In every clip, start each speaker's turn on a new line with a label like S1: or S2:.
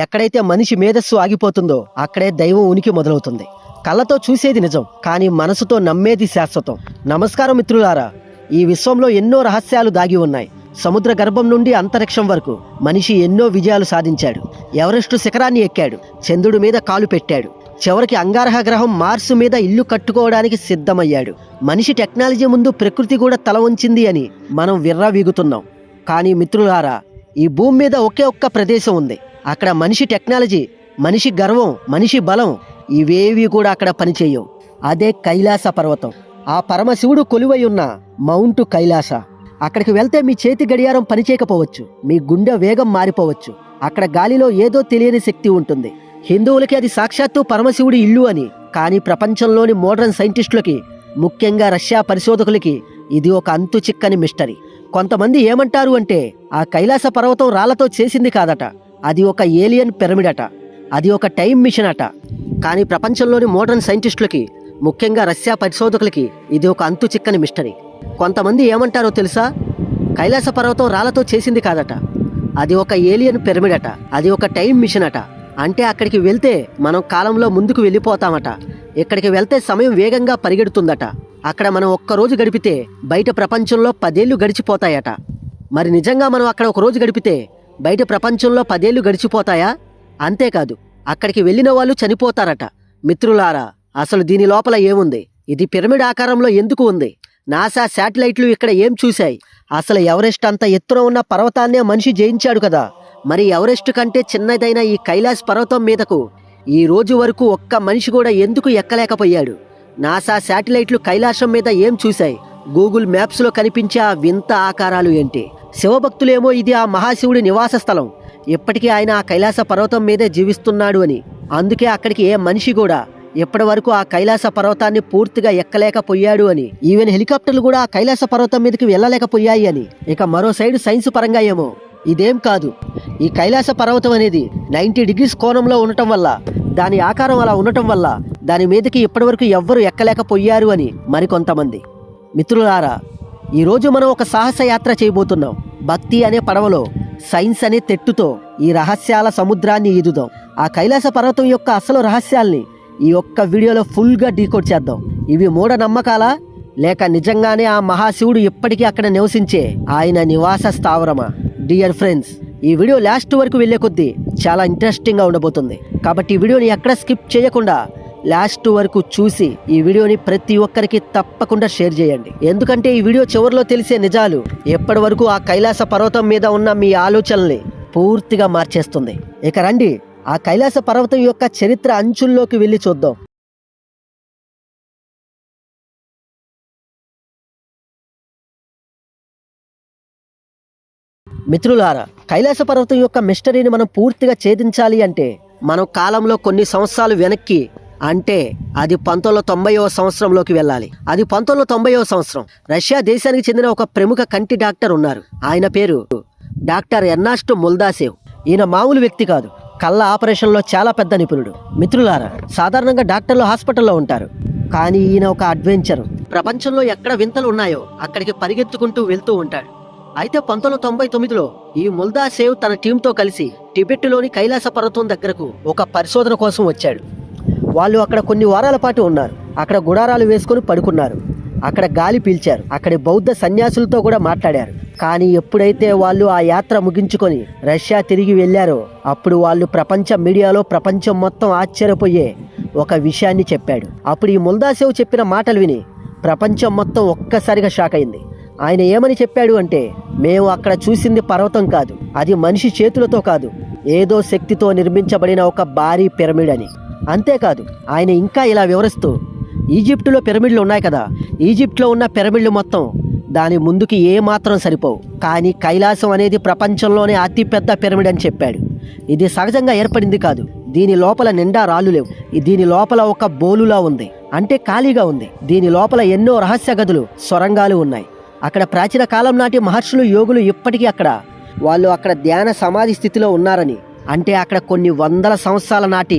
S1: ఎక్కడైతే మనిషి మేధస్సు ఆగిపోతుందో అక్కడే దైవం ఉనికి మొదలవుతుంది. కళ్ళతో చూసేది నిజం, కానీ మనసుతో నమ్మేది శాశ్వతం. నమస్కారం మిత్రులారా. ఈ విశ్వంలో ఎన్నో రహస్యాలు దాగి ఉన్నాయి. సముద్ర గర్భం నుండి అంతరిక్షం వరకు మనిషి ఎన్నో విజయాలు సాధించాడు. ఎవరెస్టు శిఖరాన్ని ఎక్కాడు, చంద్రుడి మీద కాలు పెట్టాడు, చివరికి అంగారహ గ్రహం మార్సు మీద ఇల్లు కట్టుకోవడానికి సిద్ధమయ్యాడు. మనిషి టెక్నాలజీ ముందు ప్రకృతి కూడా తల వంచింది అని మనం విర్రవీగుతున్నాం. కానీ మిత్రులారా, ఈ భూమి మీద ఒకే ఒక్క ప్రదేశం ఉంది. అక్కడ మనిషి టెక్నాలజీ, మనిషి గర్వం, మనిషి బలం ఇవేవి కూడా అక్కడ పనిచేయవు. అదే కైలాస పర్వతం. ఆ పరమశివుడు కొలువై ఉన్న మౌంట్ కైలాస. అక్కడికి వెళ్తే మీ చేతి గడియారం పనిచేయకపోవచ్చు, మీ గుండె వేగం మారిపోవచ్చు. అక్కడ గాలిలో ఏదో తెలియని శక్తి ఉంటుంది. హిందువులకి అది సాక్షాత్తు పరమశివుడి ఇల్లు అని, కానీ ప్రపంచంలోని మోడర్న్ సైంటిస్టులకి, ముఖ్యంగా రష్యా పరిశోధకులకి ఇది ఒక అంతు చిక్కని మిస్టరీ. కొంతమంది ఏమంటారు అంటే ఆ కైలాస పర్వతం రాళ్లతో చేసింది కాదట, అది ఒక ఏలియన్ పిరమిడ్ అట, అది ఒక టైం మిషన్ అట. కానీ ప్రపంచంలోని మోడర్న్ సైంటిస్టులకి, ముఖ్యంగా రష్యా పరిశోధకులకి ఇది ఒక అంతు చిక్కని మిస్టరీ. కొంతమంది ఏమంటారో తెలుసా? కైలాస పర్వతం రాళ్లతో చేసింది కాదట, అది ఒక ఏలియన్ పిరమిడ్ అట, అది ఒక టైం మిషన్ అట. అంటే అక్కడికి వెళ్తే మనం కాలంలో ముందుకు వెళ్ళిపోతామట. ఇక్కడికి వెళ్తే సమయం వేగంగా పరిగెడుతుందట. అక్కడ మనం ఒక్కరోజు గడిపితే బయట ప్రపంచంలో 10 ఏళ్ళు గడిచిపోతాయట. మరి నిజంగా మనం అక్కడ ఒక రోజు గడిపితే బయట ప్రపంచంలో 10 ఏళ్ళు గడిచిపోతాయా? అంతేకాదు, అక్కడికి వెళ్ళిన వాళ్ళు చనిపోతారట. మిత్రులారా, అసలు దీని లోపల ఏముంది? ఇది పిరమిడ్ ఆకారంలో ఎందుకు ఉంది? నాసా శాటిలైట్లు ఇక్కడ ఏం చూశాయి? అసలు ఎవరెస్ట్ అంత ఎత్తున ఉన్న పర్వతాన్నే మనిషి జయించాడు కదా. మరి ఎవరెస్ట్ కంటే చిన్నదైన ఈ కైలాస్ పర్వతం మీదకు ఈ రోజు వరకు ఒక్క మనిషి కూడా ఎందుకు ఎక్కలేకపోయాడు? నాసా శాటిలైట్లు కైలాసం మీద ఏం చూశాయి? గూగుల్ మ్యాప్స్లో కనిపించే ఆ వింత ఆకారాలు ఏంటి? శివభక్తులేమో ఇది ఆ మహాశివుడి నివాస స్థలం, ఇప్పటికీ ఆయన ఆ కైలాస పర్వతం మీదే జీవిస్తున్నాడు అని. అందుకే అక్కడికి ఏ మనిషి కూడా ఇప్పటి వరకు ఆ కైలాస పర్వతాన్ని పూర్తిగా ఎక్కలేకపోయాడు అని. ఈవెన్ హెలికాప్టర్లు కూడా ఆ కైలాస పర్వతం మీదకి వెళ్ళలేకపోయాయి అని. ఇక మరో సైడ్ సైన్స్ పరంగా ఏమో ఇదేం కాదు, ఈ కైలాస పర్వతం అనేది 90 డిగ్రీస్ కోణంలో ఉండటం వల్ల, దాని ఆకారం అలా ఉండటం వల్ల దాని మీదకి ఇప్పటివరకు ఎవ్వరూ ఎక్కలేకపోయారు అని మరికొంతమంది. మిత్రులారా, ఈరోజు మనం ఒక సాహస యాత్ర చేయబోతున్నాం. భక్తి అనే పడవలో, సైన్స్ అనే తెట్టుతో ఈ రహస్యాల సముద్రాన్ని ఈదుదాం. ఆ కైలాస పర్వతం యొక్క అసలు రహస్యాల్ని ఈ ఒక్క వీడియోలో ఫుల్గా డీకోడ్ చేద్దాం. ఇవి మూఢనమ్మకాలా, లేక నిజంగానే ఆ మహాశివుడు ఇప్పటికీ అక్కడ నివసించే ఆయన నివాస స్థావరమా? డియర్ ఫ్రెండ్స్, ఈ వీడియో లాస్ట్ వరకు వెళ్లే కొద్దీ చాలా ఇంట్రెస్టింగ్గా ఉండబోతుంది. కాబట్టి ఈ వీడియోని ఎక్కడ స్కిప్ చేయకుండా లాస్ట్ వరకు చూసి ఈ వీడియోని ప్రతి ఒక్కరికి తప్పకుండా షేర్ చేయండి. ఎందుకంటే ఈ వీడియో చివరిలో తెలిసే నిజాలు ఎప్పటి వరకు ఆ కైలాస పర్వతం మీద ఉన్న మీ ఆలోచనల్ని పూర్తిగా మార్చేస్తుంది. ఇక రండి, ఆ కైలాస పర్వతం యొక్క చరిత్ర అంచుల్లోకి వెళ్ళి చూద్దాం. మిత్రులారా, కైలాస పర్వతం యొక్క మిస్టరీని మనం పూర్తిగా ఛేదించాలి అంటే మనం కాలంలో కొన్ని సంవత్సరాలు వెనక్కి, అంటే అది 1990వ సంవత్సరంలోకి వెళ్ళాలి. అది 1990వ సంవత్సరం. రష్యా దేశానికి చెందిన ఒక ప్రముఖ కంటి డాక్టర్ ఉన్నారు. ఆయన పేరు డాక్టర్ ఎర్నాస్ట్ మొల్దాసేవ్. ఈయన మామూలు వ్యక్తి కాదు, కళ్ళ ఆపరేషన్లో చాలా పెద్ద నిపుణుడు. మిత్రులారా, సాధారణంగా డాక్టర్లు హాస్పిటల్లో ఉంటారు, కానీ ఈయన ఒక అడ్వెంచర్. ప్రపంచంలో ఎక్కడ వింతలు ఉన్నాయో అక్కడికి పరిగెత్తుకుంటూ వెళ్తూ ఉంటాడు. అయితే 1999లో ఈ మొల్దాసేవ్ తన టీంతో కలిసి టిబెట్లోని కైలాస పర్వతం దగ్గరకు ఒక పరిశోధన కోసం వచ్చాడు. వాళ్ళు అక్కడ కొన్ని వారాల పాటు ఉన్నారు. అక్కడ గుడారాలు వేసుకుని పడుకున్నారు, అక్కడ గాలి పీల్చారు, అక్కడి బౌద్ధ సన్యాసులతో కూడా మాట్లాడారు. కానీ ఎప్పుడైతే వాళ్ళు ఆ యాత్ర ముగించుకొని రష్యా తిరిగి వెళ్ళారో అప్పుడు వాళ్ళు ప్రపంచ మీడియాలో ప్రపంచం మొత్తం ఆశ్చర్యపోయే ఒక విషయాన్ని చెప్పాడు. అప్పుడు ఈ మొల్దాసేవ్ చెప్పిన మాటలు విని ప్రపంచం మొత్తం ఒక్కసారిగా షాక్ అయింది. ఆయన ఏమని చెప్పాడు అంటే, మేము అక్కడ చూసింది పర్వతం కాదు, అది మనిషి చేతులతో కాదు, ఏదో శక్తితో నిర్మించబడిన ఒక భారీ పిరమిడ్ అని. అంతేకాదు, ఆయన ఇంకా ఇలా వివరిస్తూ, ఈజిప్టులో పిరమిడ్లు ఉన్నాయి కదా, ఈజిప్ట్లో ఉన్న పిరమిడ్లు మొత్తం దాని ముందుకి ఏమాత్రం సరిపోవు, కానీ కైలాసం అనేది ప్రపంచంలోనే అతిపెద్ద పిరమిడ్ అని చెప్పాడు. ఇది సహజంగా ఏర్పడింది కాదు, దీని లోపల నిండా రాళ్ళు లేవు, దీని లోపల ఒక బోలులా ఉంది, అంటే ఖాళీగా ఉంది. దీని లోపల ఎన్నో రహస్య గదులు, సొరంగాలు ఉన్నాయి. అక్కడ ప్రాచీన కాలం నాటి మహర్షులు, యోగులు ఇప్పటికీ వాళ్ళు అక్కడ ధ్యాన సమాధి స్థితిలో ఉన్నారని, అంటే అక్కడ కొన్ని వందల సంవత్సరాల నాటి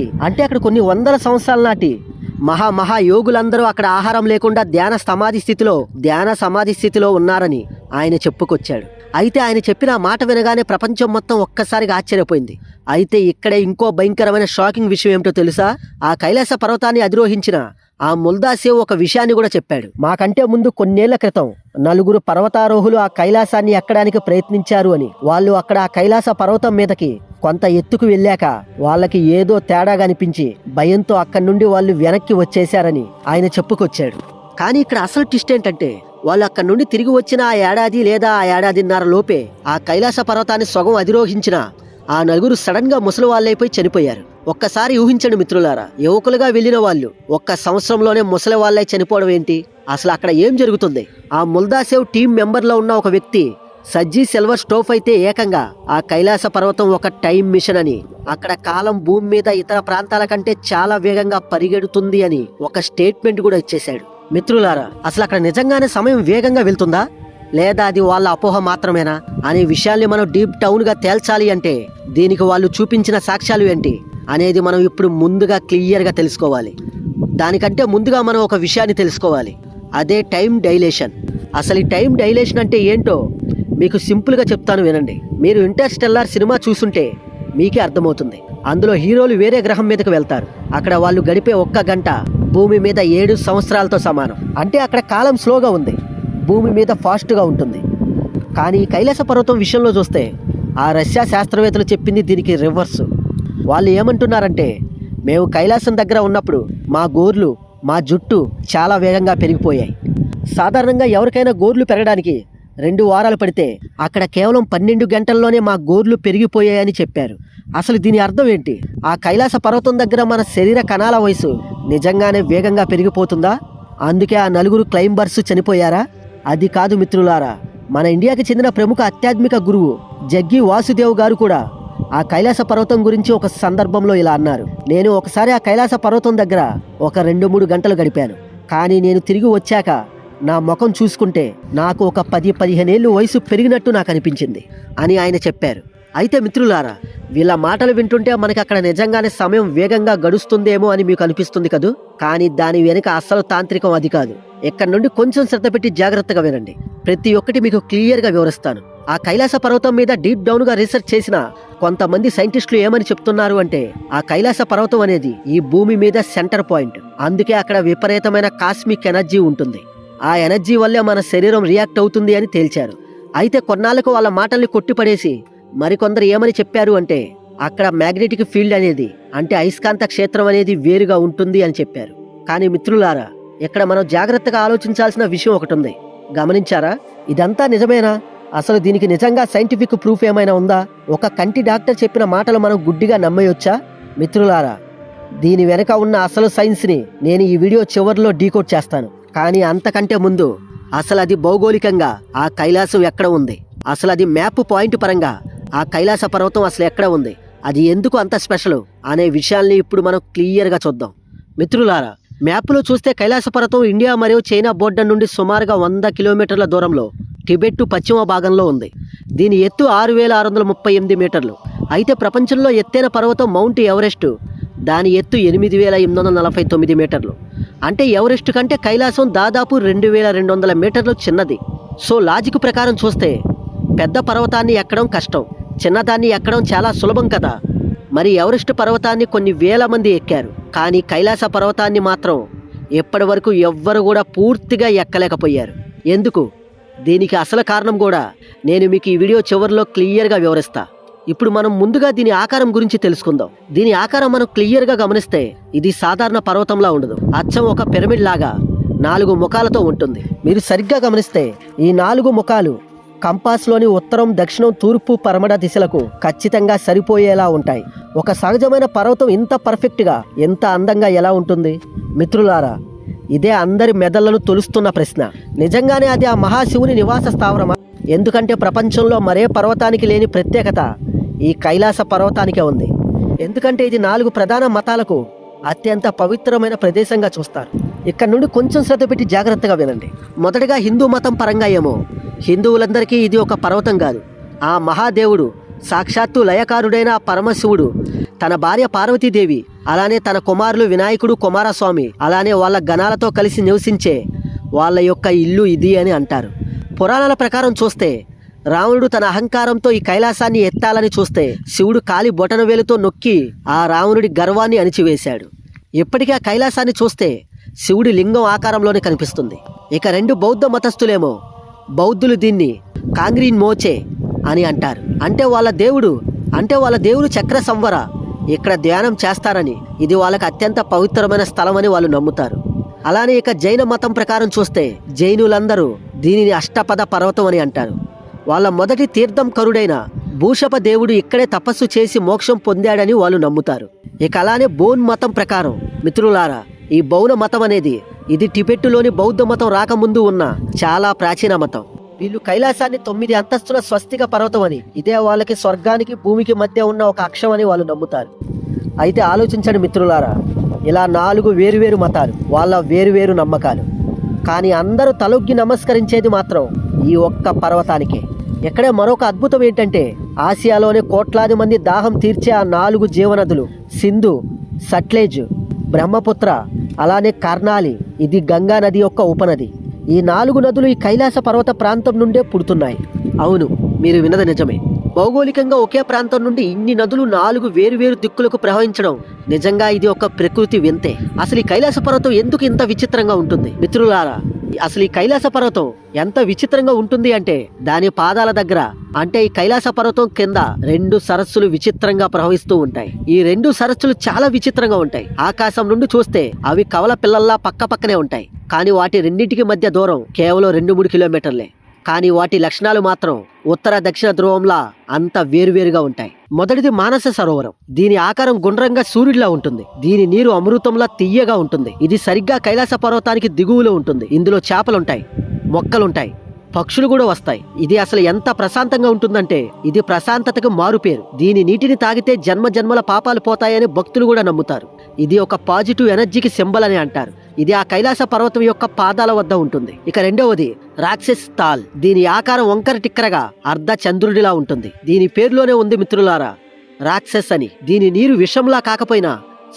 S1: మహా యోగులందరూ అక్కడ ఆహారం లేకుండా ధ్యాన సమాధి స్థితిలో ఉన్నారని ఆయన చెప్పుకొచ్చాడు. అయితే ఆయన చెప్పిన మాట వినగానే ప్రపంచం మొత్తం ఒక్కసారిగా ఆశ్చర్యపోయింది. అయితే ఇక్కడే ఇంకో భయంకరమైన షాకింగ్ విషయం ఏమిటో తెలుసా? ఆ కైలాస పర్వతాన్ని అధిరోహించిన ఆ ముల్దాసేవ్ ఒక విషయాన్ని కూడా చెప్పాడు. మాకంటే ముందు కొన్నేళ్ల క్రితం 4 పర్వతారోహులు ఆ కైలాసాన్ని ఎక్కడానికి ప్రయత్నించారు అని. వాళ్ళు అక్కడ ఆ కైలాస పర్వతం మీదకి కొంత ఎత్తుకు వెళ్ళాక వాళ్ళకి ఏదో తేడాగా అనిపించి భయంతో అక్కడి నుండి వాళ్ళు వెనక్కి వచ్చేశారని ఆయన చెప్పుకొచ్చాడు. కానీ ఇక్కడ అసలు ట్విస్ట్ ఏంటంటే వాళ్ళు అక్కడి నుండి తిరిగి వచ్చిన ఆ ఏడాది లేదా ఆ ఏడాదిన్నర లోపే ఆ కైలాస పర్వతాన్ని సగం అధిరోహించిన ఆ 4 సడన్ గా ముసలి వాళ్ళైపోయి చనిపోయారు. ఒక్కసారి ఊహించండి మిత్రులారా, యువకులుగా వెళ్ళిన వాళ్ళు 1 సంవత్సరంలోనే ముసలి వాళ్ళై చనిపోవడం ఏంటి? అసలు అక్కడ ఏం జరుగుతుంది? ఆ ముల్దాసేవ్ టీం మెంబర్లో ఉన్న ఒక వ్యక్తి సజ్జీ సిల్వర్ స్టోఫ్ అయితే ఏకంగా ఆ కైలాస పర్వతం ఒక టైం మిషన్ అని, అక్కడ కాలం భూమి మీద ఇతర ప్రాంతాల కంటే చాలా వేగంగా పరిగెడుతుంది అని ఒక స్టేట్మెంట్ కూడా ఇచ్చేశాడు. మిత్రులారా, అసలు అక్కడ నిజంగానే సమయం వేగంగా వెళ్తుందా లేదా అది వాళ్ళ అపోహ మాత్రమేనా అనే విషయాల్ని మనం డీప్ డౌన్ గా తేల్చాలి అంటే దీనికి వాళ్ళు చూపించిన సాక్ష్యాలు ఏంటి అనేది మనం ఇప్పుడు ముందుగా క్లియర్ గా తెలుసుకోవాలి. దానికంటే ముందుగా మనం ఒక విషయాన్ని తెలుసుకోవాలి, అదే టైం డైలేషన్. అసలు ఈ టైం డైలేషన్ అంటే ఏంటో మీకు సింపుల్ గా చెప్తాను వినండి. మీరు ఇంటర్స్టెల్లార్ సినిమా చూసుంటే మీకే అర్థమవుతుంది. అందులో హీరోలు వేరే గ్రహం మీదకి వెళ్తారు. అక్కడ వాళ్ళు గడిపే 1 గంట భూమి మీద 7 సంవత్సరాలతో సమానం. అంటే అక్కడ కాలం స్లోగా ఉంది, భూమి మీద ఫాస్ట్గా ఉంటుంది. కానీ కైలాస పర్వతం విషయంలో చూస్తే ఆ రష్యా శాస్త్రవేత్తలు చెప్పింది దీనికి రివర్స్. వాళ్ళు ఏమంటున్నారంటే, మేము కైలాసం దగ్గర ఉన్నప్పుడు మా గోర్లు, మా జుట్టు చాలా వేగంగా పెరిగిపోయాయి. సాధారణంగా ఎవరికైనా గోర్లు పెరగడానికి 2 వారాలు పడితే అక్కడ కేవలం 12 గంటల్లోనే మా గోర్లు పెరిగిపోయాయని చెప్పారు. అసలు దీని అర్థం ఏంటి? ఆ కైలాస పర్వతం దగ్గర మన శరీర కణాల వయసు నిజంగానే వేగంగా పెరిగిపోతుందా? అందుకే ఆ 4 క్లైంబర్స్ చనిపోయారా? అది కాదు మిత్రులారా, మన ఇండియాకి చెందిన ప్రముఖ ఆధ్యాత్మిక గురువు జగ్గి వాసుదేవ్ గారు కూడా ఆ కైలాస పర్వతం గురించి ఒక సందర్భంలో ఇలా అన్నారు. నేను ఒకసారి ఆ కైలాస పర్వతం దగ్గర ఒక 2-3 గంటలు గడిపాను. కానీ నేను తిరిగి వచ్చాక నా ముఖం చూసుకుంటే నాకు ఒక 10-15 ఏళ్ళు వయసు పెరిగినట్టు నాకు అనిపించింది అని ఆయన చెప్పారు. అయితే మిత్రులారా, వీళ్ళ మాటలు వింటుంటే మనకి అక్కడ నిజంగానే సమయం వేగంగా గడుస్తుందేమో అని మీకు అనిపిస్తుంది కదూ. కానీ దాని వెనుక అస్సలు తాంత్రికం అది కాదు. ఇక్కడ నుండి కొంచెం శ్రద్ధ పెట్టి జాగ్రత్తగా వినండి. ప్రతి ఒక్కటి మీకు క్లియర్గా వివరిస్తాను. ఆ కైలాస పర్వతం మీద డీప్ డౌన్ గా రీసెర్చ్ చేసిన కొంతమంది సైంటిస్టులు ఏమని చెప్తున్నారు అంటే, ఆ కైలాస పర్వతం అనేది ఈ భూమి మీద సెంటర్ పాయింట్. అందుకే అక్కడ విపరీతమైన కాస్మిక్ ఎనర్జీ ఉంటుంది. ఆ ఎనర్జీ వల్లే మన శరీరం రియాక్ట్ అవుతుంది అని తేల్చారు. అయితే కొన్నాళ్లకు వాళ్ళ మాటల్ని కొట్టిపడేసి మరికొందరు ఏమని చెప్పారు అంటే, అక్కడ మ్యాగ్నెటిక్ ఫీల్డ్ అనేది, అంటే అయస్కాంత క్షేత్రం అనేది వేరుగా ఉంటుంది అని చెప్పారు. కానీ మిత్రులారా, ఇక్కడ మనం జాగ్రత్తగా ఆలోచించాల్సిన విషయం ఒకటి ఉంది. గమనించారా? ఇదంతా నిజమేనా? అసలు దీనికి నిజంగా సైంటిఫిక్ ప్రూఫ్ ఏమైనా ఉందా? ఒక కంటి డాక్టర్ చెప్పిన మాటలు మనం గుడ్డిగా నమ్మేయొచ్చా? మిత్రులారా, దీని వెనక ఉన్న అసలు సైన్స్ని నేను ఈ వీడియో చివరిలో డీకోడ్ చేస్తాను. కానీ అంతకంటే ముందు అసలు అది భౌగోళికంగా ఆ కైలాసం ఎక్కడ ఉంది, అసలు అది మ్యాప్ పాయింట్ పరంగా ఆ కైలాస పర్వతం అసలు ఎక్కడ ఉంది, అది ఎందుకు అంత స్పెషల్ అనే విషయాల్ని ఇప్పుడు మనం క్లియర్గా చూద్దాం. మిత్రులారా, మ్యాప్లో చూస్తే కైలాస పర్వతం ఇండియా మరియు చైనా బోర్డర్ నుండి సుమారుగా 100 కిలోమీటర్ల దూరంలో టిబెట్ పశ్చిమ భాగంలో ఉంది. దీని ఎత్తు 6638 మీటర్లు. అయితే ప్రపంచంలో ఎత్తైన పర్వతం మౌంట్ ఎవరెస్ట్, దాని ఎత్తు 8849 మీటర్లు. అంటే ఎవరెస్ట్ కంటే కైలాసం దాదాపు 2200 మీటర్లు చిన్నది. సో లాజిక్ ప్రకారం చూస్తే పెద్ద పర్వతాన్ని ఎక్కడం కష్టం, చిన్నదాన్ని ఎక్కడం చాలా సులభం కదా. మరి ఎవరెస్ట్ పర్వతాన్ని కొన్ని వేల మంది ఎక్కారు, కానీ కైలాస పర్వతాన్ని మాత్రం ఇప్పటి వరకు ఎవ్వరు కూడా పూర్తిగా ఎక్కలేకపోయారు. ఎందుకు? దీనికి అసలు కారణం కూడా నేను మీకు ఈ వీడియో చివరిలో క్లియర్గా వివరిస్తా. ఇప్పుడు మనం ముందుగా దీని ఆకారం గురించి తెలుసుకుందాం. దీని ఆకారం మనం క్లియర్గా గమనిస్తే ఇది సాధారణ పర్వతంలా ఉండదు. అచ్చం ఒక పిరమిడ్ లాగా 4 ముఖాలతో ఉంటుంది. మీరు సరిగ్గా గమనిస్తే ఈ 4 ముఖాలు కంపాస్లోని ఉత్తరం, దక్షిణం, తూర్పు, పడమర దిశలకు ఖచ్చితంగా సరిపోయేలా ఉంటాయి. ఒక సహజమైన పర్వతం ఇంత పర్ఫెక్ట్గా, ఎంత అందంగా ఎలా ఉంటుంది? మిత్రులారా, ఇదే అందరి మెదళ్లను తొలుస్తున్న ప్రశ్న. నిజంగానే అది ఆ మహాశివుని నివాస స్థావరమా? ఎందుకంటే ప్రపంచంలో మరే పర్వతానికి లేని ప్రత్యేకత ఈ కైలాస పర్వతానికే ఉంది. ఎందుకంటే ఇది 4 ప్రధాన మతాలకు అత్యంత పవిత్రమైన ప్రదేశంగా చూస్తారు. ఇక్కడ నుండి కొంచెం శ్రద్ధ పెట్టి జాగ్రత్తగా వినండి. మొదటగా హిందూ మతం పరంగా ఏమో హిందువులందరికీ ఇది ఒక పర్వతం కాదు. ఆ మహాదేవుడు సాక్షాత్తు లయకారుడైన ఆ పరమశివుడు తన భార్య పార్వతీదేవి, అలానే తన కుమారులు వినాయకుడు, కుమారస్వామి, అలానే వాళ్ళ గణాలతో కలిసి నివసించే వాళ్ళ యొక్క ఇల్లు ఇది అని అంటారు. పురాణాల ప్రకారం చూస్తే రావణుడు తన అహంకారంతో ఈ కైలాసాన్ని ఎత్తాలని చూస్తే శివుడు కాలి బొటనవేలుతో నొక్కి ఆ రావణుడి గర్వాన్ని అణిచివేశాడు. ఇప్పటికీ ఆ కైలాసాన్ని చూస్తే శివుడి లింగం ఆకారంలోనే కనిపిస్తుంది. ఇక 2 బౌద్ధ మతస్థులేమో బౌద్ధులు దీన్ని కాంగ్రీన్ మోచే అని అంటారు. అంటే వాళ్ళ దేవుడు చక్ర సంవర ఇక్కడ ధ్యానం చేస్తారని, ఇది వాళ్ళకి అత్యంత పవిత్రమైన స్థలం అని వాళ్ళు నమ్ముతారు. అలానే ఇక జైన మతం ప్రకారం చూస్తే జైనులందరూ దీనిని అష్టపద పర్వతం అని అంటారు. వాళ్ళ మొదటి తీర్థంకరుడైన భూషప దేవుడు ఇక్కడే తపస్సు చేసి మోక్షం పొందాడని వాళ్ళు నమ్ముతారు. ఇక అలానే బౌన్ మతం ప్రకారం మిత్రులారా, ఈ బౌన మతం అనేది ఇది టిబెట్టులోని బౌద్ధ మతం రాకముందు ఉన్న చాలా ప్రాచీన మతం. వీళ్ళు కైలాసాన్ని 9 అంతస్తుల స్వస్తిక పర్వతం అని, ఇదే వాళ్ళకి స్వర్గానికి భూమికి మధ్య ఉన్న ఒక అక్షం అని వాళ్ళు నమ్ముతారు. అయితే ఆలోచించండి మిత్రులారా, ఇలా 4 వేరువేరు మతాలు, వాళ్ళ వేరువేరు నమ్మకాలు, కానీ అందరూ తలొగ్గి నమస్కరించేది మాత్రం ఈ ఒక్క పర్వతానికే. ఇక్కడే మరొక అద్భుతం ఏంటంటే ఆసియాలోనే కోట్లాది మంది దాహం తీర్చే ఆ 4 జీవనదులు సింధు, సట్లెజ్, బ్రహ్మపుత్ర, అలానే కర్నాలి, ఇది గంగా నది యొక్క ఉపనది. ఈ 4 నదులు ఈ కైలాస పర్వత ప్రాంతం నుండే పుడుతున్నాయి. అవును, మీరు విన్నది నిజమే. భౌగోళికంగా ఒకే ప్రాంతం నుండి ఇన్ని నదులు 4 వేరువేరు దిక్కులకు ప్రవహించడం నిజంగా ఇది ఒక ప్రకృతి వింతే. అసలు ఈ కైలాస పర్వతం ఎందుకు ఇంత విచిత్రంగా ఉంటుంది మిత్రులారా? అసలు ఈ కైలాస పర్వతం ఎంత విచిత్రంగా ఉంటుంది అంటే దాని పాదాల దగ్గర, అంటే ఈ కైలాస పర్వతం కింద 2 సరస్సులు విచిత్రంగా ప్రవహిస్తూ ఉంటాయి. ఈ 2 సరస్సులు చాలా విచిత్రంగా ఉంటాయి. ఆకాశం నుండి చూస్తే అవి కవల పిల్లల్లా పక్క పక్కనే ఉంటాయి, కానీ వాటి రెండింటికి మధ్య దూరం కేవలం 2-3 కిలోమీటర్లే. కానీ వాటి లక్షణాలు మాత్రం ఉత్తర దక్షిణ ధ్రువంలా అంత వేరువేరుగా ఉంటాయి. మొదటిది మానస సరోవరం. దీని ఆకారం గుండ్రంగా సూర్యుడిలా ఉంటుంది. దీని నీరు అమృతంలా తియ్యగా ఉంటుంది. ఇది సరిగ్గా కైలాస పర్వతానికి దిగువలో ఉంటుంది. ఇందులో చేపలుంటాయి, మొక్కలుంటాయి, పక్షులు కూడా వస్తాయి. ఇది అసలు ఎంత ప్రశాంతంగా ఉంటుందంటే ఇది ప్రశాంతతకు మారుపేరు. దీని నీటిని తాగితే జన్మ జన్మల పాపాలు పోతాయని భక్తులు కూడా నమ్ముతారు. ఇది ఒక పాజిటివ్ ఎనర్జీకి సింబల్ అని అంటారు. ఇది ఆ కైలాస పర్వతం యొక్క పాదాల వద్ద ఉంటుంది. ఇక రెండవది రాక్షస్ తాల్. దీని ఆకారం వంకర టిక్కరగా అర్ధ చంద్రుడిలా ఉంటుంది. దీని పేరులోనే ఉంది మిత్రులారా, రాక్షస్ అని. దీని నీరు విషంలా కాకపోయినా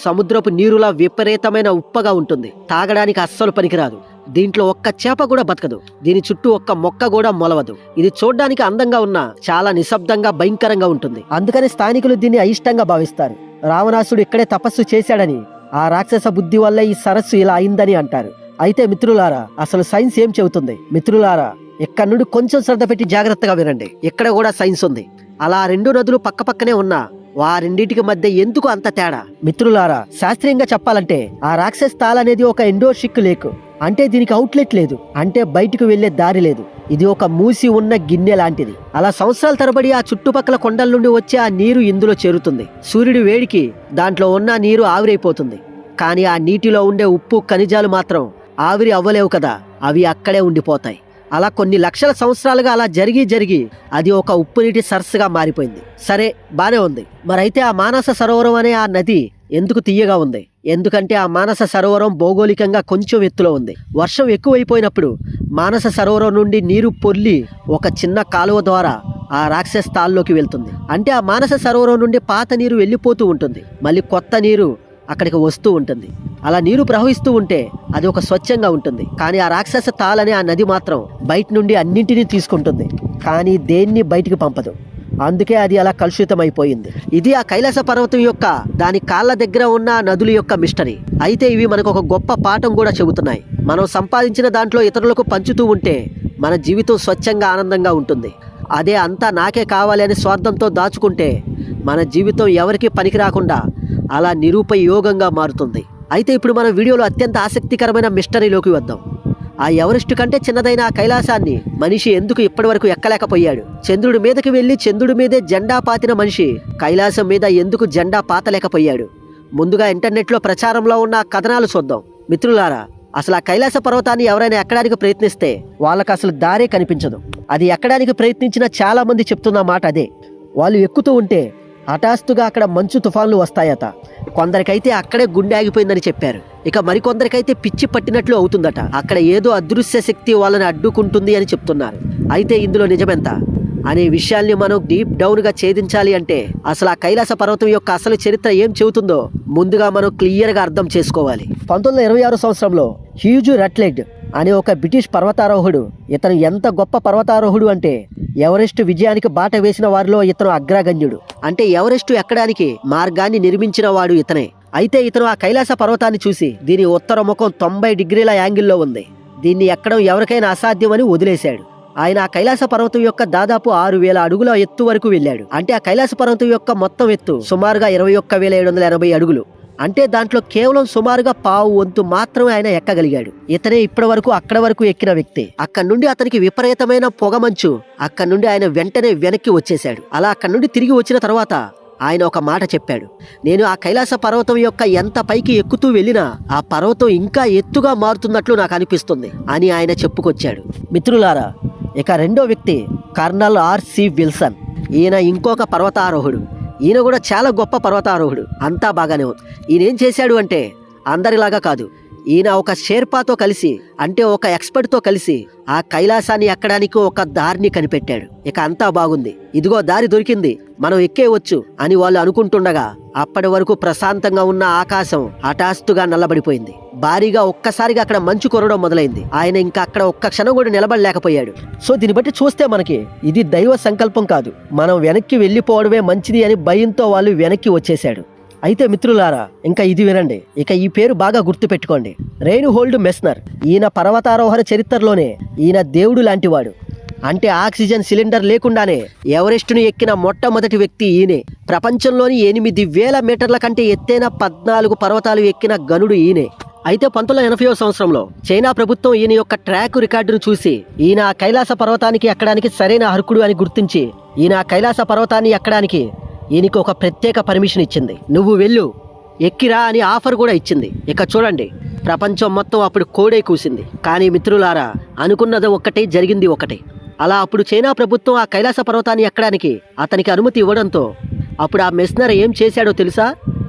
S1: సముద్రపు నీరులా విపరీతమైన ఉప్పగా ఉంటుంది. తాగడానికి అస్సలు పనికిరాదు. దీంట్లో ఒక్క చేప కూడా బతకదు. దీని చుట్టూ ఒక్క మొక్క కూడా మొలవదు. ఇది చూడ్డానికి అందంగా ఉన్నా చాలా నిశ్శబ్దంగా భయంకరంగా ఉంటుంది. అందుకని స్థానికులు దీన్ని అయిష్టంగా భావిస్తారు. రావణాసుడు ఇక్కడే తపస్సు చేశాడని, ఆ రాక్షస బుద్ధి వల్ల ఈ సరస్సు ఇలా అయిందని అంటారు. అయితే మిత్రులారా, అసలు సైన్స్ ఏం చెబుతుంది? మిత్రులారా, ఇక్కడ నుండి కొంచెం శ్రద్ధ పెట్టి జాగ్రత్తగా వినండి. ఇక్కడ కూడా సైన్స్ ఉంది. అలా 2 నదులు పక్క పక్కనే ఉన్నా వారింటికి మధ్య ఎందుకు అంత తేడా? మిత్రులారా, శాస్త్రీయంగా చెప్పాలంటే ఆ రాక్షస్ తాల్ అనేది ఒక ఎండోషిక్ లేక్. అంటే దీనికి అవుట్లెట్ లేదు, అంటే బయటకు వెళ్లే దారి లేదు. ఇది ఒక మూసి ఉన్న గిన్నె లాంటిది. అలా సంవత్సరాల తరబడి ఆ చుట్టుపక్కల కొండల నుండి వచ్చే ఆ నీరు ఇందులో చేరుతుంది. సూర్యుడి వేడికి దాంట్లో ఉన్న నీరు ఆవిరైపోతుంది. కానీ ఆ నీటిలో ఉండే ఉప్పు ఖనిజాలు మాత్రం ఆవిరి అవ్వలేవు కదా, అవి అక్కడే ఉండిపోతాయి. అలా కొన్ని లక్షల సంవత్సరాలుగా అలా జరిగి అది ఒక ఉప్పు నీటి సరస్సుగా మారిపోయింది. సరే, బానే ఉంది. మరైతే ఆ మానస సరోవరం అనే ఆ నది ఎందుకు తీయగా ఉంది? ఎందుకంటే ఆ మానస సరోవరం భౌగోళికంగా కొంచెం ఎత్తులో ఉంది. వర్షం ఎక్కువైపోయినప్పుడు మానస సరోవరం నుండి నీరు పొర్లి ఒక చిన్న కాలువ ద్వారా ఆ రాక్షస్ తాల్లోకి వెళ్తుంది. అంటే ఆ మానస సరోవరం నుండి పాత నీరు వెళ్ళిపోతూ ఉంటుంది, మళ్ళీ కొత్త నీరు అక్కడికి వస్తూ ఉంటుంది. అలా నీరు ప్రవహిస్తూ ఉంటే అది ఒక స్వచ్ఛంగా ఉంటుంది. కానీ ఆ రాక్షస తాల్ అనే ఆ నది మాత్రం బయట నుండి అన్నింటినీ తీసుకుంటుంది, కానీ దేన్ని బయటికి పంపదు. అందుకే అది అలా కలుషితమైపోయింది. ఇది ఆ కైలాస పర్వతం యొక్క దాని కాళ్ళ దగ్గర ఉన్న నదుల యొక్క మిస్టరీ. అయితే ఇవి మనకు ఒక గొప్ప పాఠం కూడా చెబుతున్నాయి. మనం సంపాదించిన దాంట్లో ఇతరులకు పంచుతూ ఉంటే మన జీవితం స్వచ్ఛంగా ఆనందంగా ఉంటుంది. అదే అంతా నాకే కావాలి అని స్వార్థంతో దాచుకుంటే మన జీవితం ఎవరికి పనికి రాకుండా అలా నిరుపయోగంగా మారుతుంది. అయితే ఇప్పుడు మన వీడియోలో అత్యంత ఆసక్తికరమైన మిస్టరీలోకి వద్దాం. ఆ ఎవరెస్ట్ కంటే చిన్నదైన ఆ కైలాసాన్ని మనిషి ఎందుకు ఇప్పటి వరకు ఎక్కలేకపోయాడు? చంద్రుడి మీదకి వెళ్లి చంద్రుడి మీదే జెండా పాతిన మనిషి కైలాసం మీద ఎందుకు జెండా పాతలేకపోయాడు? ముందుగా ఇంటర్నెట్లో ప్రచారంలో ఉన్న కథనాలు చూద్దాం. మిత్రులారా, అసలు ఆ కైలాస పర్వతాన్ని ఎవరైనా ఎక్కడానికి ప్రయత్నిస్తే వాళ్ళకి అసలు దారే కనిపించదు. అది ఎక్కడానికి ప్రయత్నించిన చాలా మంది చెప్తున్న మాట అదే. వాళ్ళు ఎక్కుతూ ఉంటే హఠాత్తుగా అక్కడ మంచు తుఫాన్లు వస్తాయట. కొందరికైతే అక్కడే గుండె ఆగిపోయిందని చెప్పారు. ఇక మరికొందరికైతే పిచ్చి పట్టినట్లు అవుతుందట. అక్కడ ఏదో అదృశ్య శక్తి వాళ్ళని అడ్డుకుంటుంది అని చెప్తున్నారు. అయితే ఇందులో నిజమెంత? అనే విషయాల్ని మనం డీప్ డౌన్ గా ఛేదించాలి అంటే అసలు ఆ కైలాస పర్వతం యొక్క అసలు చరిత్ర ఏం చెబుతుందో ముందుగా మనం క్లియర్ గా అర్థం చేసుకోవాలి. 1926 సంవత్సరంలో హ్యూజ్ రట్లెడ్ అనే ఒక బ్రిటిష్ పర్వతారోహుడు, ఇతను ఎంత గొప్ప పర్వతారోహుడు అంటే ఎవరెస్ట్ విజయానికి బాట వేసిన వారిలో ఇతను అగ్రగణ్యుడు. అంటే ఎవరెస్ట్ ఎక్కడానికి మార్గాన్ని నిర్మించిన వాడు ఇతనే. అయితే ఇతను ఆ కైలాస పర్వతాన్ని చూసి దీని ఉత్తర ముఖం 90 డిగ్రీల యాంగిల్లో ఉంది, దీన్ని ఎక్కడం ఎవరికైనా అసాధ్యమని వదిలేశాడు. ఆయన ఆ కైలాస పర్వతం యొక్క దాదాపు 6000 అడుగుల ఎత్తు వరకు వెళ్ళాడు. అంటే ఆ కైలాస పర్వతం యొక్క మొత్తం ఎత్తు సుమారుగా 21,780 అడుగులు. అంటే దాంట్లో కేవలం సుమారుగా పావు వంతు మాత్రమే ఆయన ఎక్కగలిగాడు. ఇతనే ఇప్పటి వరకు అక్కడ వరకు ఎక్కిన వ్యక్తి. అక్కడి నుండి అతనికి విపరీతమైన పొగమంచు, అక్కడి నుండి ఆయన వెంటనే వెనక్కి వచ్చేశాడు. అలా అక్కడి నుండి తిరిగి వచ్చిన తర్వాత ఆయన ఒక మాట చెప్పాడు, నేను ఆ కైలాస పర్వతం యొక్క ఎంత పైకి ఎక్కుతూ వెళ్ళినా ఆ పర్వతం ఇంకా ఎత్తుగా మారుతున్నట్లు నాకు అనిపిస్తుంది అని ఆయన చెప్పుకొచ్చాడు. మిత్రులారా, ఇక రెండో వ్యక్తి కర్నల్ ఆర్.సి. విల్సన్. ఈయన ఇంకొక పర్వతారోహుడు. ఈయన కూడా చాలా గొప్ప పర్వతారోహుడు. అంతా బాగానే ఉంది. ఈయన ఏం చేశాడు అంటే అందరిలాగా కాదు, ఈయన ఒక షేర్పాతో కలిసి, అంటే ఒక ఎక్స్పర్ట్తో కలిసి ఆ కైలాసాన్ని ఎక్కడానికి ఒక దారిని కనిపెట్టాడు. ఇక అంతా బాగుంది, ఇదిగో దారి దొరికింది, మనం ఎక్కేయవచ్చు అని వాళ్ళు అనుకుంటుండగా అప్పటి వరకు ప్రశాంతంగా ఉన్న ఆకాశం హఠాత్తుగా నల్లబడిపోయింది. భారీగా ఒక్కసారిగా అక్కడ మంచు కురవడం మొదలైంది. ఆయన ఇంకా అక్కడ ఒక్క క్షణం కూడా నిలబడలేకపోయాడు. సో దీన్ని బట్టి చూస్తే మనకి ఇది దైవ సంకల్పం కాదు, మనం వెనక్కి వెళ్ళిపోవడమే మంచిది అని భయంతో వాళ్ళు వెనక్కి వచ్చేశాడు. అయితే మిత్రులారా, ఇంకా ఇది వినండి. ఇక ఈ పేరు బాగా గుర్తు పెట్టుకోండి, రెయిన్హోల్డ్ మెస్నర్. ఈయన పర్వతారోహణ చరిత్రలోనే ఈయన దేవుడు లాంటివాడు. అంటే ఆక్సిజన్ సిలిండర్ లేకుండానే ఎవరెస్ట్ను ఎక్కిన మొట్టమొదటి వ్యక్తి ఈయనే. ప్రపంచంలోని 8,000 మీటర్ల కంటే ఎత్తైన 14 పర్వతాలు ఎక్కిన గనుడు ఈయనే. అయితే 1980వ సంవత్సరంలో చైనా ప్రభుత్వం ఈయన యొక్క ట్రాక్ రికార్డును చూసి ఈయన కైలాస పర్వతానికి ఎక్కడానికి సరైన అర్హుడు అని గుర్తించి ఈయన కైలాస పర్వతాన్ని ఎక్కడానికి ఈయనకి ఒక ప్రత్యేక పర్మిషన్ ఇచ్చింది. నువ్వు వెళ్ళు, ఎక్కిరా అని ఆఫర్ కూడా ఇచ్చింది. ఇక చూడండి, ప్రపంచం మొత్తం అప్పుడు కోడై కూసింది. కానీ మిత్రులారా, అనుకున్నది ఒకటి, జరిగింది ఒకటి. అలా అప్పుడు చైనా ప్రభుత్వం ఆ కైలాస పర్వతాన్ని ఎక్కడానికి అతనికి అనుమతి ఇవ్వడంతో అప్పుడు ఆ మెస్నర్ ఏం చేశాడో తెలుసా?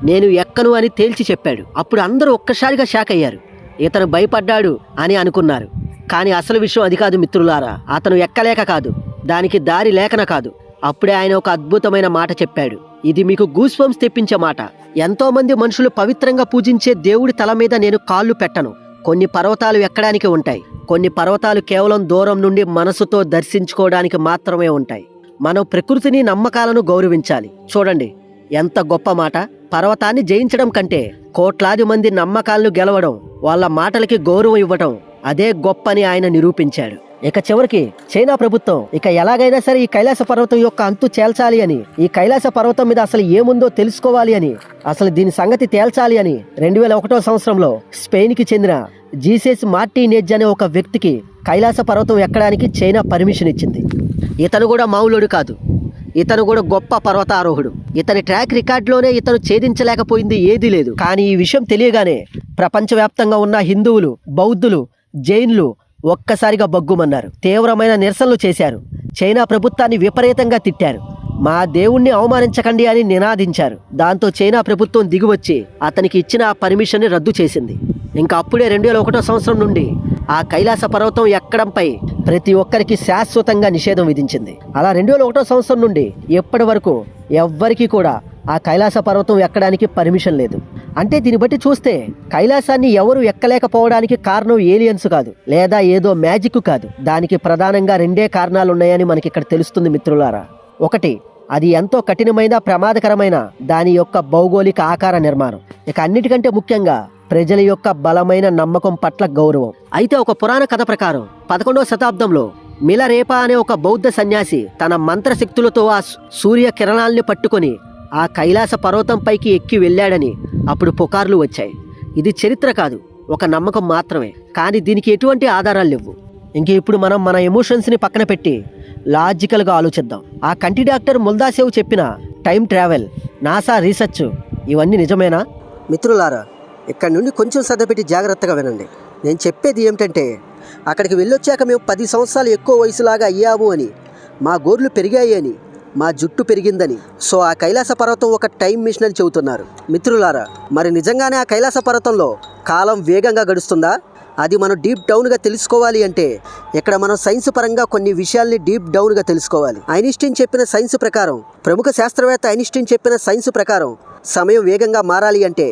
S1: నేను ఎక్కను అని తేల్చి చెప్పాడు. అప్పుడు అందరూ ఒక్కసారిగా షాక్ అయ్యారు. ఇతను భయపడ్డాడు అని అనుకున్నారు. కానీ అసలు విషయం అది కాదు మిత్రులారా. అతను ఎక్కలేక కాదు, దానికి దారి లేకన కాదు. అప్పుడే ఆయన ఒక అద్భుతమైన మాట చెప్పాడు. ఇది మీకు గూస్ బంప్స్ తెప్పించే మాట. ఎంతో మంది మనుషులు పవిత్రంగా పూజించే దేవుడి తల మీద నేను కాళ్ళు పెట్టను. కొన్ని పర్వతాలు ఎక్కడానికి ఉంటాయి, కొన్ని పర్వతాలు కేవలం దూరం నుండి మనసుతో దర్శించుకోవడానికి మాత్రమే ఉంటాయి. మనం ప్రకృతిని, నమ్మకాలను గౌరవించాలి. చూడండి ఎంత గొప్ప మాట. పర్వతాన్ని జయించడం కంటే కోట్లాది మంది నమ్మకాలను గెలవడం, వాళ్ళ మాటలకి గౌరవం ఇవ్వడం, అదే గొప్పని ఆయన నిరూపించాడు. ఇక చివరికి చైనా ప్రభుత్వం ఇక ఎలాగైనా సరే ఈ కైలాస పర్వతం యొక్క అంతు తేల్చాలి అని, ఈ కైలాస పర్వతం మీద అసలు ఏముందో తెలుసుకోవాలి అని, అసలు దీని సంగతి తేల్చాలి అని 2001వ సంవత్సరంలో స్పెయిన్కి చెందిన జీసస్ మార్టినేజ్ అనే ఒక వ్యక్తికి కైలాస పర్వతం ఎక్కడానికి చైనా పర్మిషన్ ఇచ్చింది. ఇతను కూడా మామూలుడు కాదు, ఇతను కూడా గొప్ప పర్వతారోహుడు. ఇతని ట్రాక్ రికార్డులోనే ఇతను ఛేదించలేకపోయింది ఏదీ లేదు. కానీ ఈ విషయం తెలియగానే ప్రపంచవ్యాప్తంగా ఉన్న హిందువులు, బౌద్ధులు, జైన్లు ఒక్కసారిగా బగ్గుమన్నారు. తీవ్రమైన నిరసనలు చేశారు. చైనా ప్రభుత్వాన్ని విపరీతంగా తిట్టారు. మా దేవుణ్ణి అవమానించకండి అని నినాదించారు. దాంతో చైనా ప్రభుత్వం దిగివచ్చి అతనికి ఇచ్చిన ఆ పర్మిషన్ని రద్దు చేసింది. ఇంకా అప్పుడే 2001వ సంవత్సరం నుండి ఆ కైలాస పర్వతం ఎక్కడంపై ప్రతి ఒక్కరికి శాశ్వతంగా నిషేధం విధించింది. అలా 2001వ సంవత్సరం నుండి ఎప్పటి వరకు ఎవ్వరికీ కూడా ఆ కైలాస పర్వతం ఎక్కడానికి పర్మిషన్ లేదు. అంటే దీన్ని బట్టి చూస్తే కైలాసాన్ని ఎవరు ఎక్కలేకపోవడానికి కారణం ఏలియన్స్ కాదు, లేదా ఏదో మ్యాజిక్ కాదు. దానికి ప్రధానంగా 2 కారణాలు ఉన్నాయని మనకి ఇక్కడ తెలుస్తుంది మిత్రులారా. ఒకటి, అది ఎంతో కఠినమైన, ప్రమాదకరమైన దాని యొక్క భౌగోళిక ఆకార నిర్మాణం. ఇక అన్నిటికంటే ముఖ్యంగా ప్రజల యొక్క బలమైన నమ్మకం పట్ల గౌరవం. అయితే ఒక పురాణ కథ ప్రకారం 11వ శతాబ్దంలో మిలరేపా అనే ఒక బౌద్ధ సన్యాసి తన మంత్రశక్తులతో ఆ సూర్య కిరణాల్ని పట్టుకొని ఆ కైలాస పర్వతం పైకి ఎక్కి వెళ్ళాడని అప్పుడు పుకార్లు వచ్చాయి. ఇది చరిత్ర కాదు, ఒక నమ్మకం మాత్రమే. కానీ దీనికి ఎటువంటి ఆధారాలు లేవు. ఇంక ఇప్పుడు మనం మన ఎమోషన్స్ని పక్కన పెట్టి లాజికల్గా ఆలోచిద్దాం. ఆ కంటి డాక్టర్ ముల్దాసేవ్ చెప్పిన టైం ట్రావెల్, నాసా రీసెర్చ్ ఇవన్నీ నిజమేనా? మిత్రులారా, ఇక్కడ నుండి కొంచెం శ్రద్ధ పెట్టి జాగ్రత్తగా వినండి. నేను చెప్పేది ఏమిటంటే, అక్కడికి వెళ్ళొచ్చాక మేము 10 సంవత్సరాలు ఎక్కువ వయసులాగా అయ్యాము అని, మా గోర్లు పెరిగాయి అని, మా జుట్టు పెరిగిందని. సో ఆ కైలాస పర్వతం ఒక టైం మిషన్ అని చెబుతున్నారు. మిత్రులారా, మరి నిజంగానే ఆ కైలాస పర్వతంలో కాలం వేగంగా గడుస్తుందా? అది మనం డీప్ డౌన్గా తెలుసుకోవాలి అంటే ఇక్కడ మనం సైన్స్ పరంగా కొన్ని విషయాల్ని డీప్ డౌన్గా తెలుసుకోవాలి. ఐన్స్టీన్ చెప్పిన సైన్స్ ప్రకారం, ప్రముఖ శాస్త్రవేత్త ఐన్స్టీన్ చెప్పిన సైన్స్ ప్రకారం సమయం వేగంగా మారాలి అంటే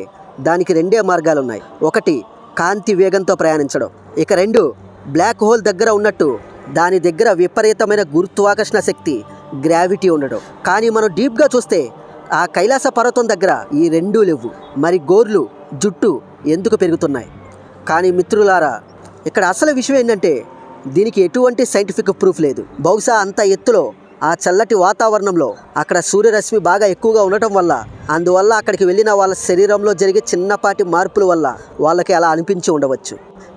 S1: దానికి రెండే మార్గాలు ఉన్నాయి. ఒకటి కాంతి వేగంతో ప్రయాణించడం, ఇక రెండు బ్లాక్ హోల్ దగ్గర ఉన్నట్టు దాని దగ్గర విపరీతమైన గురుత్వాకర్షణ శక్తి గ్రావిటీ ఉండడం. కానీ మనం డీప్గా చూస్తే ఆ కైలాస పర్వతం దగ్గర ఈ రెండూ లేవు. మరి గోర్లు, జుట్టు ఎందుకు పెరుగుతున్నాయి? కానీ మిత్రులారా, ఇక్కడ అసలు విషయం ఏంటంటే దీనికి ఎటువంటి సైంటిఫిక్ ప్రూఫ్ లేదు. బహుశా అంత ఎత్తులో ఆ చల్లటి వాతావరణంలో అక్కడ సూర్యరశ్మి బాగా ఎక్కువగా ఉండటం వల్ల, అందువల్ల అక్కడికి వెళ్ళిన వాళ్ళ శరీరంలో జరిగే చిన్నపాటి మార్పుల వల్ల వాళ్ళకి అలా అనిపించి ఉండవచ్చు,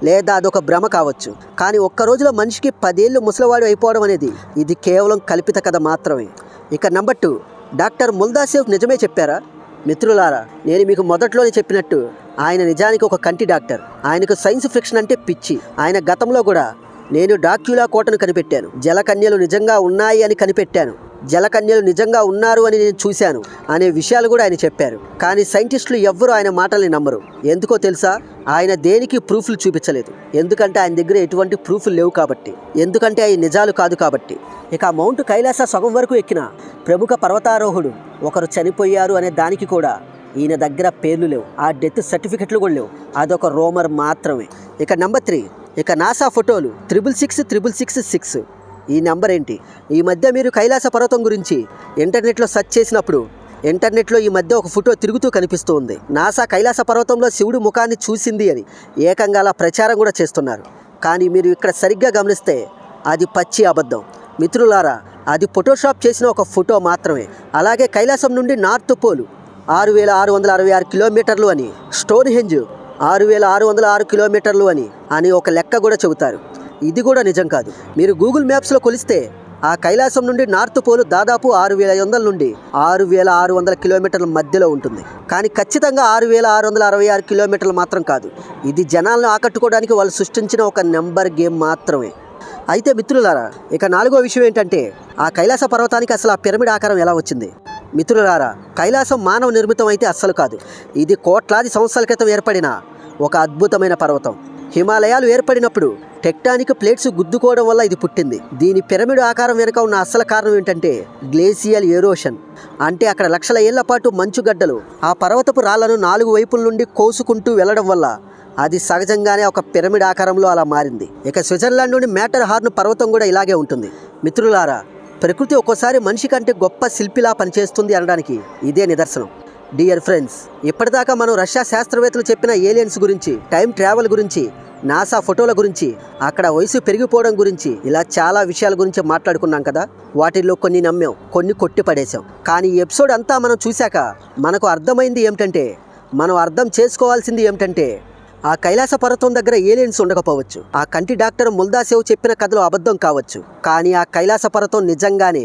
S1: లేదా అదొక భ్రమ కావచ్చు. కానీ ఒక్క రోజులో మనిషికి 10 ఏళ్ళు ముసలివాడు అయిపోవడం అనేది ఇది కేవలం కల్పిత కథ మాత్రమే. ఇక నెంబర్ 2, డాక్టర్ ముల్దాసేవ్ నిజమే చెప్పారా? మిత్రులారా, నేను మీకు మొదట్లోనే చెప్పినట్టు ఆయన నిజానికి ఒక కంటి డాక్టర్. ఆయనకు సైన్స్ ఫిక్షన్ అంటే పిచ్చి. ఆయన గతంలో కూడా నేను డాక్యులా కోటను కనిపెట్టాను, జలకన్యలు నిజంగా ఉన్నాయి అని కనిపెట్టాను, జలకన్యలు నిజంగా ఉన్నారు అని నేను చూశాను అనే విషయాలు కూడా ఆయన చెప్పారు. కానీ సైంటిస్టులు ఎవ్వరూ ఆయన మాటల్ని నమ్మరు. ఎందుకో తెలుసా? ఆయన దేనికి ప్రూఫ్లు చూపించలేదు. ఎందుకంటే ఆయన దగ్గర ఎటువంటి ప్రూఫ్లు లేవు కాబట్టి, ఎందుకంటే అవి నిజాలు కాదు కాబట్టి. ఇక మౌంట్ కైలాస సగం వరకు ఎక్కిన ప్రముఖ పర్వతారోహుడు ఒకరు చనిపోయారు అనే దానికి కూడా ఈయన దగ్గర పేర్లు లేవు, ఆ డెత్ సర్టిఫికెట్లు కూడా లేవు. అదొక రోమర్ మాత్రమే. ఇక నెంబర్ 3, ఇక నాసా ఫోటోలు 66666. ఈ నెంబర్ ఏంటి? ఈ మధ్య మీరు కైలాస పర్వతం గురించి ఇంటర్నెట్లో సెర్చ్ చేసినప్పుడు ఇంటర్నెట్లో ఈ మధ్య ఒక ఫోటో తిరుగుతూ కనిపిస్తూ ఉంది. నాసా కైలాస పర్వతంలో శివుడు ముఖాన్ని చూసింది అని ఏకంగా అలా ప్రచారం కూడా చేస్తున్నారు. కానీ మీరు ఇక్కడ సరిగ్గా గమనిస్తే అది పచ్చి అబద్ధం. మిత్రులారా, అది ఫోటోషాప్ చేసిన ఒక ఫోటో మాత్రమే. అలాగే కైలాసం నుండి నార్త్ పోల్ 6666 కిలోమీటర్లు అని, స్టోన్ హెంజ్ 6606 కిలోమీటర్లు అని ఒక లెక్క కూడా చెబుతారు. ఇది కూడా నిజం కాదు. మీరు గూగుల్ మ్యాప్స్లో కొలిస్తే ఆ కైలాసం నుండి నార్త్ పోల్ దాదాపు 6500 నుండి 6600 కిలోమీటర్ల మధ్యలో ఉంటుంది. కానీ ఖచ్చితంగా 6666 కిలోమీటర్లు మాత్రం కాదు. ఇది జనాలను ఆకట్టుకోవడానికి వాళ్ళు సృష్టించిన ఒక నెంబర్ గేమ్ మాత్రమే. అయితే మిత్రులారా, ఇక 4వ విషయం ఏంటంటే ఆ కైలాస పర్వతానికి అసలు ఆ పిరమిడ్ ఆకారం ఎలా వచ్చింది? మిత్రులారా, కైలాసం మానవ నిర్మితం అయితే అస్సలు కాదు. ఇది కోట్లాది సంవత్సరాల క్రితం ఏర్పడిన ఒక అద్భుతమైన పర్వతం. హిమాలయాలు ఏర్పడినప్పుడు టెక్టానిక్ ప్లేట్స్ గుద్దుకోవడం వల్ల ఇది పుట్టింది. దీని పిరమిడ్ ఆకారం వెనుక ఉన్న అసలు కారణం ఏంటంటే గ్లేసియల్ ఎరోషన్. అంటే అక్కడ లక్షల ఏళ్ల పాటు మంచుగడ్డలు ఆ పర్వతపు రాళ్లను 4 వైపుల నుండి కోసుకుంటూ వెళ్లడం వల్ల అది సహజంగానే ఒక పిరమిడ్ ఆకారంలో అలా మారింది. ఇక స్విట్జర్లాండ్ నుండి మ్యాటర్ హార్న్ పర్వతం కూడా ఇలాగే ఉంటుంది. మిత్రులారా, ప్రకృతి ఒక్కోసారి మనిషి కంటే గొప్ప శిల్పిలా పనిచేస్తుంది అనడానికి ఇదే నిదర్శనం. డియర్ ఫ్రెండ్స్, ఇప్పటిదాకా మనం రష్యా శాస్త్రవేత్తలు చెప్పిన ఏలియన్స్ గురించి, టైం ట్రావెల్ గురించి, నాసా ఫోటోల గురించి, అక్కడ వయసు పెరిగిపోవడం గురించి, ఇలా చాలా విషయాల గురించి మాట్లాడుకున్నాం కదా. వాటిల్లో కొన్ని నమ్మాం, కొన్ని కొట్టి పడేశాం. కానీ ఈ ఎపిసోడ్ అంతా మనం చూశాక మనకు అర్థమైంది ఏమిటంటే, మనం అర్థం చేసుకోవాల్సింది ఏమిటంటే ఆ కైలాస పర్వతం దగ్గర ఏలియన్స్ ఉండకపోవచ్చు, ఆ కంటి డాక్టర్ ముల్దాసేవ్ చెప్పిన కథలు అబద్ధం కావచ్చు, కానీ ఆ కైలాస పర్వతం నిజంగానే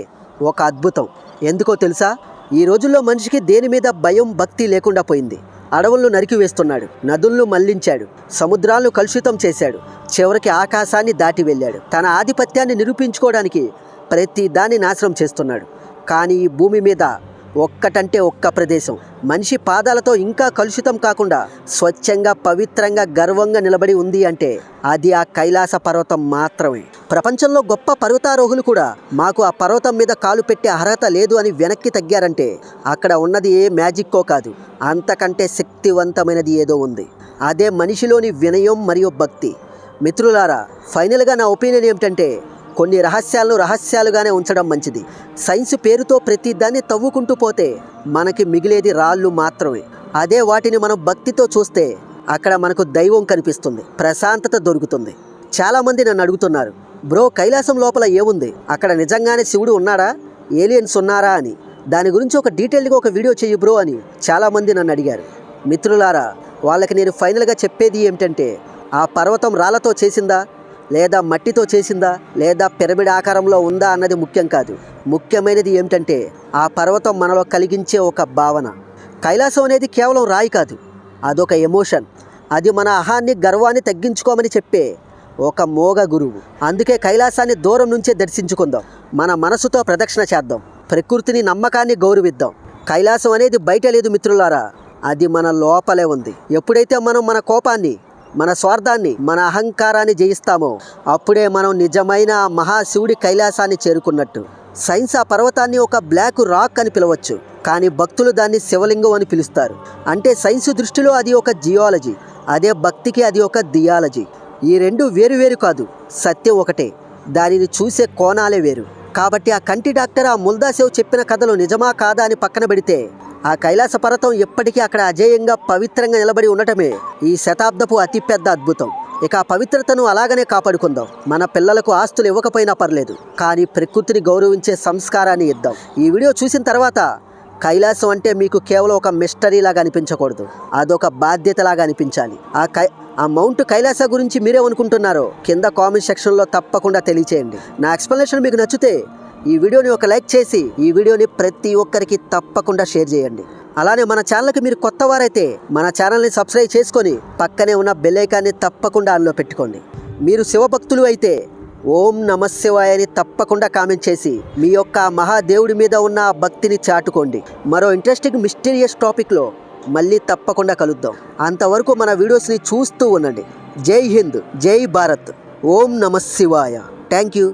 S1: ఒక అద్భుతం. ఎందుకో తెలుసా? ఈ రోజుల్లో మనిషికి దేని మీద భయం, భక్తి లేకుండా పోయింది. అడవులను నరికివేస్తున్నాడు, నదులను మళ్లించాడు, సముద్రాలను కలుషితం చేశాడు, చివరికి ఆకాశాన్ని దాటి వెళ్ళాడు. తన ఆధిపత్యాన్ని నిరూపించుకోవడానికి ప్రతి దాన్ని నాశనం చేస్తున్నాడు. కానీ ఈ భూమి మీద ఒక్కటంటే ఒక్క ప్రదేశం మనిషి పాదాలతో ఇంకా కలుషితం కాకుండా స్వచ్ఛంగా, పవిత్రంగా, గర్వంగా నిలబడి ఉంది అంటే అది ఆ కైలాస పర్వతం మాత్రమే. ప్రపంచంలో గొప్ప పర్వతారోహులు కూడా మాకు ఆ పర్వతం మీద కాలు పెట్టే అర్హత లేదు అని వెనక్కి తగ్గారంటే అక్కడ ఉన్నది ఏ మ్యాజిక్కో కాదు, అంతకంటే శక్తివంతమైనది ఏదో ఉంది. అదే మనిషిలోని వినయం మరియు భక్తి. మిత్రులారా, ఫైనల్గా నా ఒపీనియన్ ఏమిటంటే కొన్ని రహస్యాలను రహస్యాలుగానే ఉంచడం మంచిది. సైన్స్ పేరుతో ప్రతి దాన్ని తవ్వుకుంటూ పోతే మనకి మిగిలేది రాళ్ళు మాత్రమే. అదే వాటిని మనం భక్తితో చూస్తే అక్కడ మనకు దైవం కనిపిస్తుంది, ప్రశాంతత దొరుకుతుంది. చాలామంది నన్ను అడుగుతున్నారు, బ్రో కైలాసం లోపల ఏముంది, అక్కడ నిజంగానే శివుడు ఉన్నాడా, ఏలియన్స్ ఉన్నారా అని, దాని గురించి ఒక డీటెయిల్గా ఒక వీడియో చెయ్యి బ్రో అని చాలామంది నన్ను అడిగారు. మిత్రులారా, వాళ్ళకి నేను ఫైనల్గా చెప్పేది ఏమిటంటే ఆ పర్వతం రాళ్లతో చేసిందా, లేదా మట్టితో చేసిందా, లేదా పిరమిడ్ ఆకారంలో ఉందా అన్నది ముఖ్యం కాదు. ముఖ్యమైనది ఏమిటంటే ఆ పర్వతం మనలో కలిగించే ఒక భావన. కైలాసం అనేది కేవలం రాయి కాదు, అదొక ఎమోషన్. అది మన అహాన్ని, గర్వాన్ని తగ్గించుకోమని చెప్పే ఒక మోగ గురువు. అందుకే కైలాసాన్ని దూరం నుంచే దర్శించుకుందాం, మన మనసుతో ప్రదక్షిణ చేద్దాం, ప్రకృతిని, నమ్మకాన్ని గౌరవిద్దాం. కైలాసం అనేది బయట లేదు మిత్రులారా, అది మన లోపలే ఉంది. ఎప్పుడైతే మనం మన కోపాన్ని, మన స్వార్థాన్ని, మన అహంకారాన్ని జయిస్తామో అప్పుడే మనం నిజమైన మహాశివుడి కైలాసాన్ని చేరుకున్నట్టు. సైన్స్ ఆ పర్వతాన్ని ఒక బ్లాక్ రాక్ అని పిలవచ్చు, కానీ భక్తులు దాన్ని శివలింగం అని పిలుస్తారు. అంటే సైన్స్ దృష్టిలో అది ఒక జియాలజీ, అదే భక్తికి అది ఒక థియాలజీ. ఈ రెండు వేరు కాదు, సత్యం ఒకటే, దానిని చూసే కోణాలే వేరు. కాబట్టి ఆ కంటి డాక్టర్ ఆ ముల్దాసేవ్ చెప్పిన కథలు నిజమా కాదా అని పక్కన పెడితే, ఆ కైలాస పర్వతం ఎప్పటికీ అక్కడ అజేయంగా పవిత్రంగా నిలబడి ఉండటమే ఈ శతాబ్దపు అతిపెద్ద అద్భుతం. ఇక ఆ పవిత్రతను అలాగనే కాపాడుకుందాం. మన పిల్లలకు ఆస్తులు ఇవ్వకపోయినా పర్లేదు, కానీ ప్రకృతిని గౌరవించే సంస్కారాన్ని ఇద్దాం. ఈ వీడియో చూసిన తర్వాత కైలాసం అంటే మీకు కేవలం ఒక మిస్టరీ లాగా అనిపించకూడదు, అదొక బాధ్యతలాగా అనిపించాలి. ఆ మౌంట్ కైలాస గురించి మీరేమనుకుంటున్నారో కింద కామెంట్ సెక్షన్లో తప్పకుండా తెలియచేయండి. నా ఎక్స్ప్లెనేషన్ మీకు నచ్చితే ఈ వీడియోని ఒక లైక్ చేసి ఈ వీడియోని ప్రతి ఒక్కరికి తప్పకుండా షేర్ చేయండి. అలానే మన ఛానల్కి మీరు కొత్త వారైతే మన ఛానల్ని సబ్స్క్రైబ్ చేసుకొని పక్కనే ఉన్న బెల్ ఐకాన్ని తప్పకుండా ఆన్లో పెట్టుకోండి. మీరు శివభక్తులు అయితే ఓం నమః శివాయ అని తప్పకుండా కామెంట్ చేసి మీ యొక్క మహాదేవుడి మీద ఉన్న భక్తిని చాటుకోండి. మరో ఇంట్రెస్టింగ్ మిస్టీరియస్ టాపిక్లో మళ్ళీ తప్పకుండా కలుద్దాం. అంతవరకు మన వీడియోస్ని చూస్తూ ఉండండి. జై హింద్, జై భారత్, ఓం నమః శివాయ. Thank you.